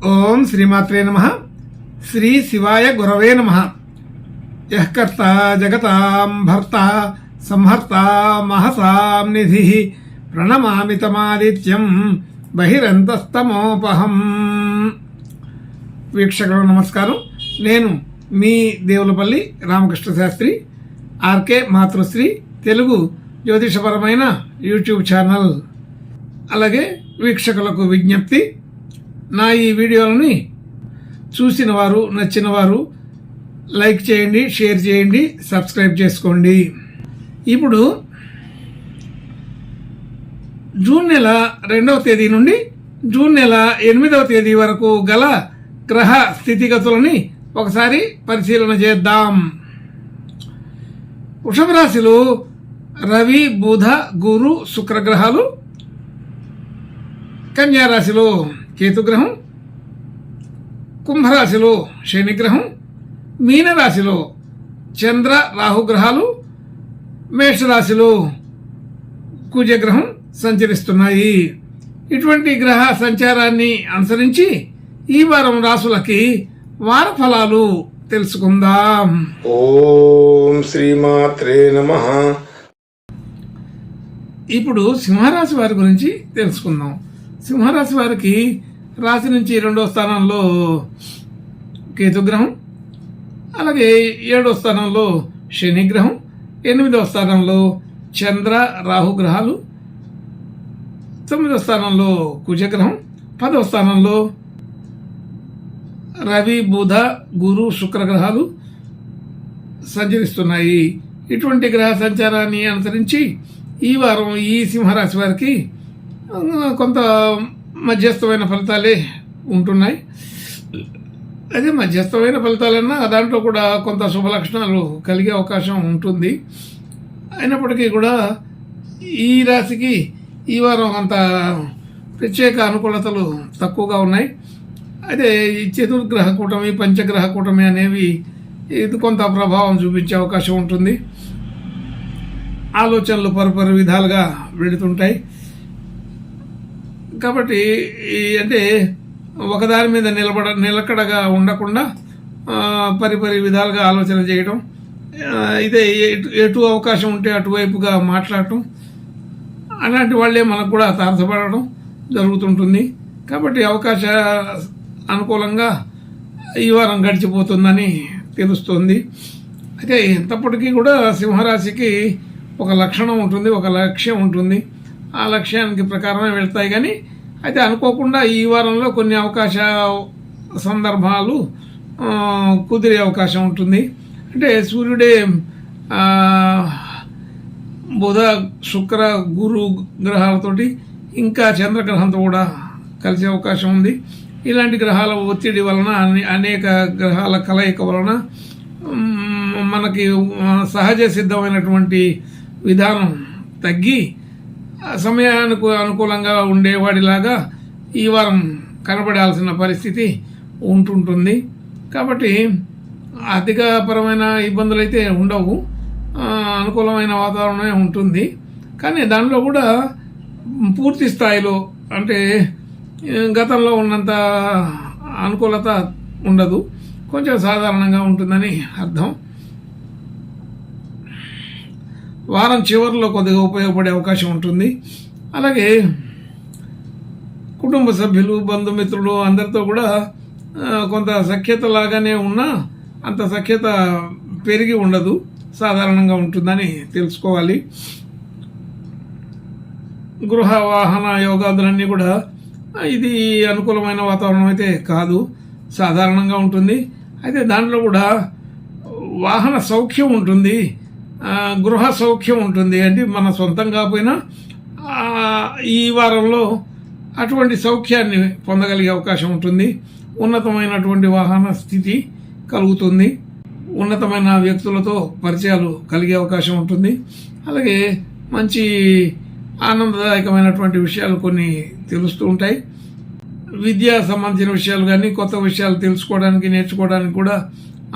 ఓం శ్రీమాత్రే నమః. శ్రీ శివాయ గురవే నమః. యః కర్త జగతాం భర్త సంహర్త మహసాం నిధి ప్రణమామి తమాదిత్యం బహిరంతస్తమోపహం. వీక్షకులకు నమస్కారం. నేను మీ దేవులపల్లి రామకృష్ణ శాస్త్రి. ఆర్కే మాతృశ్రీ తెలుగు జ్యోతిషపరమైన యూట్యూబ్ ఛానల్. అలాగే వీక్షకులకు విజ్ఞప్తి, నా ఈ వీడియోలని చూసిన వారు, నచ్చిన వారు లైక్ చేయండి, షేర్ చేయండి, సబ్స్క్రైబ్ చేసుకోండి. ఇప్పుడు జూన్ నెల 2వ తేదీ నుండి జూన్ నెల 8వ తేదీ వరకు గల గ్రహ స్థితిగతులని ఒకసారి పరిశీలన చేద్దాం. వృషభ రాశిలో రవి, బుధ, గురు, శుక్రగ్రహాలు. కన్యా రాశిలో కేతుగ్రహం, కుంభరాశిలో శనిగ్రహం, మీనరాశిలో చంద్ర, రాహుగ్రహాలు, మేషరాశిలో కుజగ్రహం సంచరిస్తున్నాయి. ఇటువంటి గ్రహ సంచారాన్ని అనుసరించి ఈ వారం రాశులకి వార ఫలాలు తెలుసుకుందాం. ఓం శ్రీమాత్రే నమః. ఇప్పుడు సింహరాశి వారి గురించి తెలుసుకుందాం. సింహరాశి వారికి రాశి నుంచి 2వ స్థానంలో కేతుగ్రహం, అలాగే 7వ స్థానంలో శనిగ్రహం, 8వ స్థానంలో చంద్ర, రాహుగ్రహాలు, 9వ స్థానంలో కుజగ్రహం, 10వ స్థానంలో రవి, బుధ, గురు, శుక్రగ్రహాలు సంచరిస్తున్నాయి. ఇటువంటి గ్రహ సంచారాన్ని అనుసరించి ఈ వారం ఈ సింహరాశి వారికి కొంత మధ్యస్థమైన ఫలితాలే ఉంటున్నాయి. అదే మధ్యస్థమైన ఫలితాలన్నా దాంట్లో కూడా కొంత శుభ లక్షణాలు కలిగే అవకాశం ఉంటుంది. అయినప్పటికీ కూడా ఈ రాశికి ఈ వారం అంత ప్రత్యేక అనుకూలతలు తక్కువగా ఉన్నాయి. అయితే ఈ చతుర్గ్రహ కూటమి, పంచగ్రహ కూటమి అనేవి ఇది కొంత ప్రభావం చూపించే అవకాశం ఉంటుంది. ఆలోచనలు పరిపరి విధాలుగా వెళుతుంటాయి. కాబట్టి అంటే ఒకదాని మీద నిలకడగా ఉండకుండా పరిపరి విధాలుగా ఆలోచన చేయడం, ఇదే ఎటు అవకాశం ఉంటే అటువైపుగా మాట్లాడటం, అలాంటి వాళ్ళే మనకు కూడా తారసపడడం జరుగుతుంటుంది. కాబట్టి అవకాశ అనుకూలంగా ఈ వారం గడిచిపోతుందని తెలుస్తుంది. అయితే ఎంతప్పటికీ కూడా సింహరాశికి ఒక లక్షణం ఉంటుంది, ఒక లక్ష్యం ఉంటుంది. ఆ లక్ష్యానికి ప్రకారమే వెళ్తాయి. కానీ అయితే అనుకోకుండా ఈ వారంలో కొన్ని అవకాశ సందర్భాలు కుదిరే అవకాశం ఉంటుంది. అంటే సూర్యుడే బుధ, శుక్ర, గురు గ్రహాలతోటి ఇంకా చంద్రగ్రహంతో కూడా కలిసే అవకాశం ఉంది. ఇలాంటి గ్రహాల ఒత్తిడి వలన, అనేక గ్రహాల కలయిక వలన మనకి సహజ సిద్ధమైనటువంటి విధానం తగ్గి సమయానికి అనుకూలంగా ఉండేవాడిలాగా ఈ వారం కనబడాల్సిన పరిస్థితి ఉంటుంటుంది. కాబట్టి ఆర్థికపరమైన ఇబ్బందులు అయితే ఉండవు, అనుకూలమైన వాతావరణమే ఉంటుంది. కానీ దానిలో కూడా పూర్తి స్థాయిలో అంటే గతంలో ఉన్నంత అనుకూలత ఉండదు, కొంచెం సాధారణంగా ఉంటుందని అర్థం. వారం చివరిలో కొద్దిగా ఉపయోగపడే అవకాశం ఉంటుంది. అలాగే కుటుంబ సభ్యులు, బంధుమిత్రులు అందరితో కూడా కొంత సఖ్యత లాగానే ఉన్నా అంత సఖ్యత పెరిగి ఉండదు, సాధారణంగా ఉంటుందని తెలుసుకోవాలి. గృహ వాహన యోగాదులన్నీ కూడా ఇది అనుకూలమైన వాతావరణం అయితే కాదు, సాధారణంగా ఉంటుంది. అయితే దాంట్లో కూడా వాహన సౌఖ్యం ఉంటుంది, గృహ సౌఖ్యం ఉంటుంది. అంటే మన సొంతం కాకపోయినా ఈ వారంలో అటువంటి సౌఖ్యాన్ని పొందగలిగే అవకాశం ఉంటుంది. ఉన్నతమైనటువంటి వాహన స్థితి కలుగుతుంది, ఉన్నతమైన వ్యక్తులతో పరిచయాలు కలిగే అవకాశం ఉంటుంది. అలాగే మంచి ఆనందదాయకమైనటువంటి విషయాలు కొన్ని తెలుస్తూ ఉంటాయి. విద్యా సంబంధించిన విషయాలు కానీ కొత్త విషయాలు తెలుసుకోవడానికి, నేర్చుకోవడానికి కూడా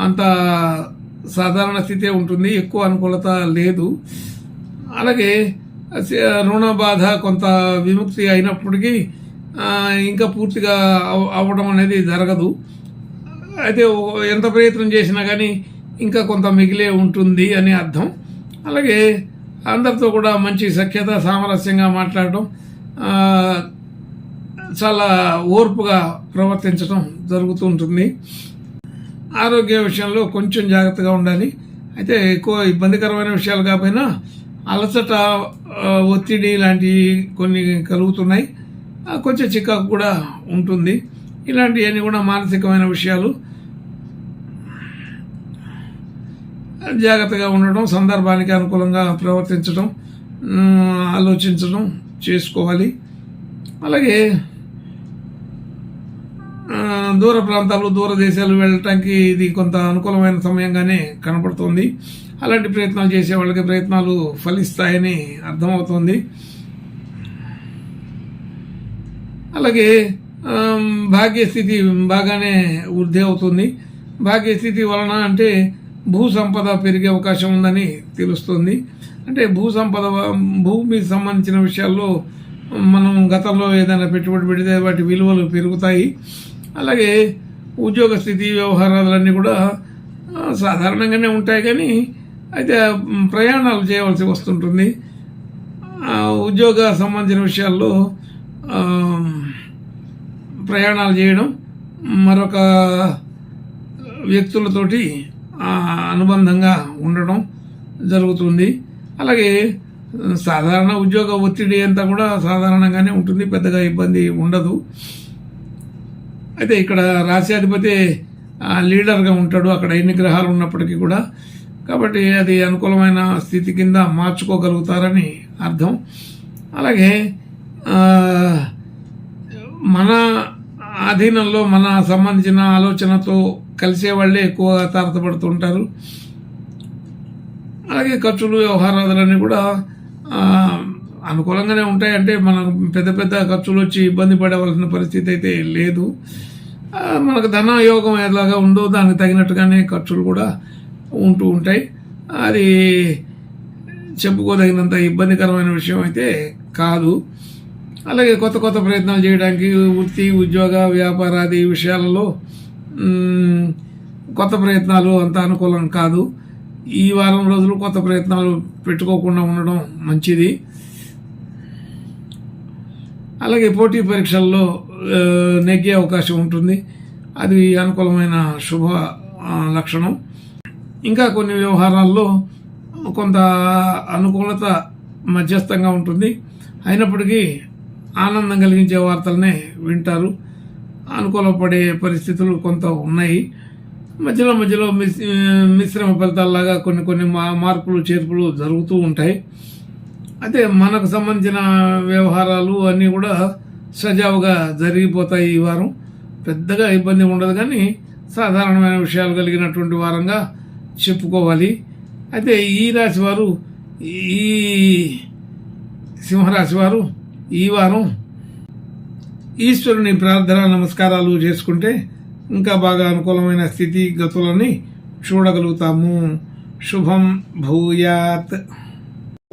అంత సాధారణ స్థితే ఉంటుంది, ఎక్కువ అనుకూలత లేదు. అలాగే రుణ బాధ కొంత విముక్తి అయినప్పటికీ ఇంకా పూర్తిగా అవ్వడం అనేది జరగదు. అయితే ఎంత ప్రయత్నం చేసినా కానీ ఇంకా కొంత మిగిలే ఉంటుంది అని అర్థం. అలాగే అందరితో కూడా మంచి సఖ్యత సామరస్యంగా మాట్లాడడం, చాలా ఓర్పుగా ప్రవర్తించడం జరుగుతూ ఉంటుంది. ఆరోగ్య విషయంలో కొంచెం జాగ్రత్తగా ఉండాలి. అయితే ఎక్కువ ఇబ్బందికరమైన విషయాలు కాకపోయినా అలసట, ఒత్తిడి లాంటివి కొన్ని కలుగుతున్నాయి. కొంచెం చికాకు కూడా ఉంటుంది. ఇలాంటివన్నీ కూడా మానసికమైన విషయాలు. జాగ్రత్తగా ఉండడం, సందర్భానికి అనుకూలంగా ప్రవర్తించడం, ఆలోచించడం చేసుకోవాలి. అలాగే దూర ప్రాంతాలు, దూర దేశాలు వెళ్ళటానికి ఇది కొంత అనుకూలమైన సమయంగానే కనపడుతుంది. అలాంటి ప్రయత్నాలు చేసే వాళ్ళకి ప్రయత్నాలు ఫలిస్తాయని అర్థమవుతుంది. అలాగే భాగ్యస్థితి బాగానే వృద్ధి అవుతుంది. భాగ్యస్థితి వలన అంటే భూ సంపద పెరిగే అవకాశం ఉందని తెలుస్తుంది. అంటే భూమికి సంబంధించిన విషయాల్లో మనం గతంలో ఏదైనా పెట్టుబడి పెడితే వాటి విలువలు పెరుగుతాయి. అలాగే ఉద్యోగ స్థితి, వ్యవహారాలన్నీ కూడా సాధారణంగానే ఉంటాయి. కానీ అయితే ప్రయాణాలు చేయవలసి వస్తుంటుంది. ఉద్యోగ సంబంధించిన విషయాల్లో ప్రయాణాలు చేయడం, మరొక వ్యక్తులతోటి అనుబంధంగా ఉండడం జరుగుతుంది. అలాగే సాధారణ ఉద్యోగ ఒత్తిడి అంతా కూడా సాధారణంగానే ఉంటుంది, పెద్దగా ఇబ్బంది ఉండదు. అయితే ఇక్కడ రాశ్యాధిపతి లీడర్గా ఉంటాడు అక్కడ ఎన్ని గ్రహాలు ఉన్నప్పటికీ కూడా. కాబట్టి అది అనుకూలమైన స్థితి కింద మార్చుకోగలుగుతారని అర్థం. అలాగే మన అధీనంలో మన సంబంధించిన ఆలోచనతో కలిసే వాళ్ళే ఎక్కువగా తారతపడుతుంటారు. అలాగే ఖర్చులు, వ్యవహారాలన్నీ కూడా అనుకూలంగానే ఉంటాయి. అంటే మనకు పెద్ద పెద్ద ఖర్చులు వచ్చి ఇబ్బంది పడవలసిన పరిస్థితి అయితే లేదు. మనకు ధన యోగం ఎలాగా ఉందో దానికి తగినట్టుగానే ఖర్చులు కూడా ఉంటూ ఉంటాయి. అది చెప్పుకోదగినంత ఇబ్బందికరమైన విషయం అయితే కాదు. అలాగే కొత్త కొత్త ప్రయత్నాలు చేయడానికి వృత్తి, ఉద్యోగ, వ్యాపారాది విషయాలలో కొత్త ప్రయత్నాలు అంత అనుకూలం కాదు. ఈ వారం రోజులు కొత్త ప్రయత్నాలు పెట్టుకోకుండా ఉండడం మంచిది. అలాగే పోటీ పరీక్షల్లో నెగ్గే అవకాశం ఉంటుంది. అది అనుకూలమైన శుభ లక్షణం. ఇంకా కొన్ని వ్యవహారాల్లో కొంత అనుకూలత మధ్యస్థంగా ఉంటుంది. అయినప్పటికీ ఆనందం కలిగించే వార్తలనే వింటారు. అనుకూలపడే పరిస్థితులు కొంత ఉన్నాయి. మధ్యలో మధ్యలో మిశ్రమ ఫలితాలలాగా కొన్ని మార్పులు చేర్పులు జరుగుతూ ఉంటాయి. అయితే మనకు సంబంధించిన వ్యవహారాలు అన్నీ కూడా సజావుగా జరిగిపోతాయి. ఈ వారం పెద్దగా ఇబ్బంది ఉండదు, కానీ సాధారణమైన విషయాలు కలిగినటువంటి వారంగా చెప్పుకోవాలి. అయితే ఈ రాశి వారు, ఈ సింహరాశి వారు ఈ వారం ఈశ్వరుని ప్రార్థన నమస్కారాలు చేసుకుంటే ఇంకా బాగా అనుకూలమైన స్థితిగతులని చూడగలుగుతాము. శుభం భూయాత్.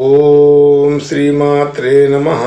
ఓం శ్రీమాత్రే నమః.